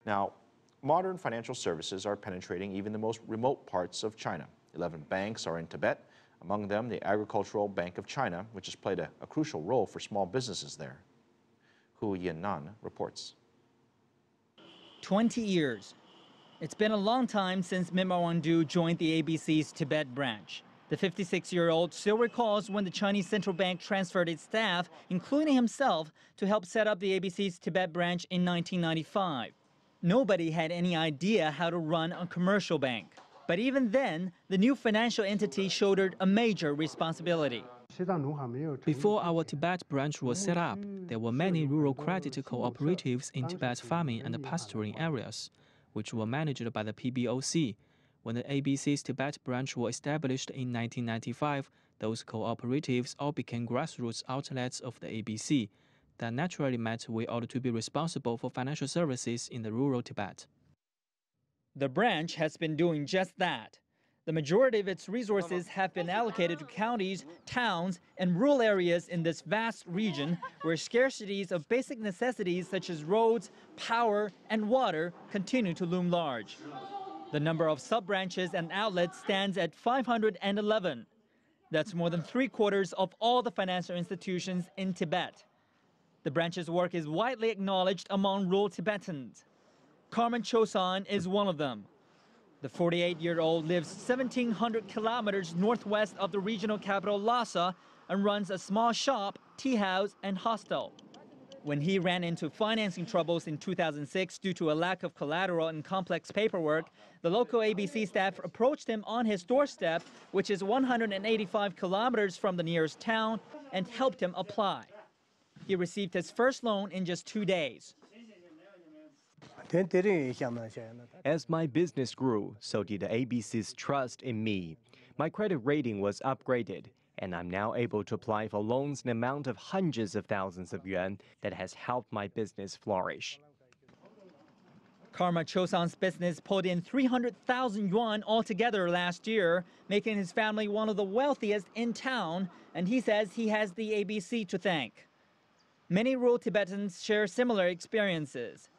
Now, modern financial services are penetrating even the most remote parts of China. 11 banks are in Tibet, among them the Agricultural Bank of China, which has played a crucial role for small businesses there. Yinan reports. 20 years. It's been a long time since Mima Wangdu joined the ABC's Tibet branch. The 56-year-old still recalls when the Chinese central bank transferred its staff, including himself, to help set up the ABC's Tibet branch in 1995. Nobody had any idea how to run a commercial bank. But even then, the new financial entity shouldered a major responsibility. Before our Tibet branch was set up, there were many rural credit cooperatives in Tibet farming and pasturing areas, which were managed by the PBOC. When the ABC's Tibet branch was established in 1995, those cooperatives all became grassroots outlets of the ABC. That naturally meant we ought to be responsible for financial services in the rural Tibet. The branch has been doing just that. The majority of its resources have been allocated to counties, towns, and rural areas in this vast region where scarcities of basic necessities such as roads, power, and water continue to loom large. The number of sub-branches and outlets stands at 511. That's more than 3/4 of all the financial institutions in Tibet. The branch's work is widely acknowledged among rural Tibetans. Carmen Chosan is one of them. The 48-year-old lives 1,700 kilometers northwest of the regional capital Lhasa and runs a small shop, tea house, and hostel. When he ran into financing troubles in 2006 due to a lack of collateral and complex paperwork, the local ABC staff approached him on his doorstep, which is 185 kilometers from the nearest town, and helped him apply. He received his first loan in just 2 days. As my business grew, so did the ABC's trust in me. My credit rating was upgraded, and I'm now able to apply for loans in the amount of hundreds of thousands of yuan that has helped my business flourish. Karma Chosan's business pulled in 300,000 yuan altogether last year, making his family one of the wealthiest in town, and he says he has the ABC to thank. Many rural Tibetans share similar experiences.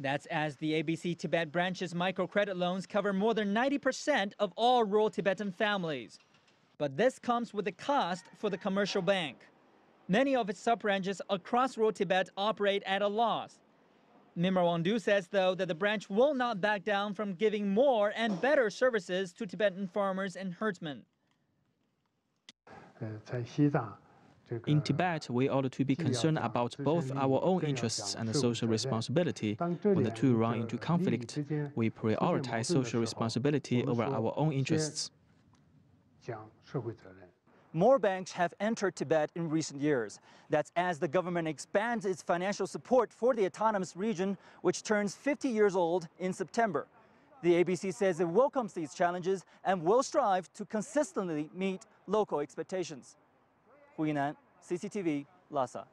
That's as the ABC Tibet branch's microcredit loans cover more than 90% of all rural Tibetan families. But this comes with a cost for the commercial bank. Many of its sub-branches across rural Tibet operate at a loss. Mima Wangdu says, though, that the branch will not back down from giving more and better services to Tibetan farmers and herdsmen. In Tibet, we ought to be concerned about both our own interests and social responsibility. When the two run into conflict, we prioritize social responsibility over our own interests. More banks have entered Tibet in recent years. That's as the government expands its financial support for the autonomous region, which turns 50 years old in September. The ABC says it welcomes these challenges and will strive to consistently meet local expectations. Yinan, CCTV, Lhasa.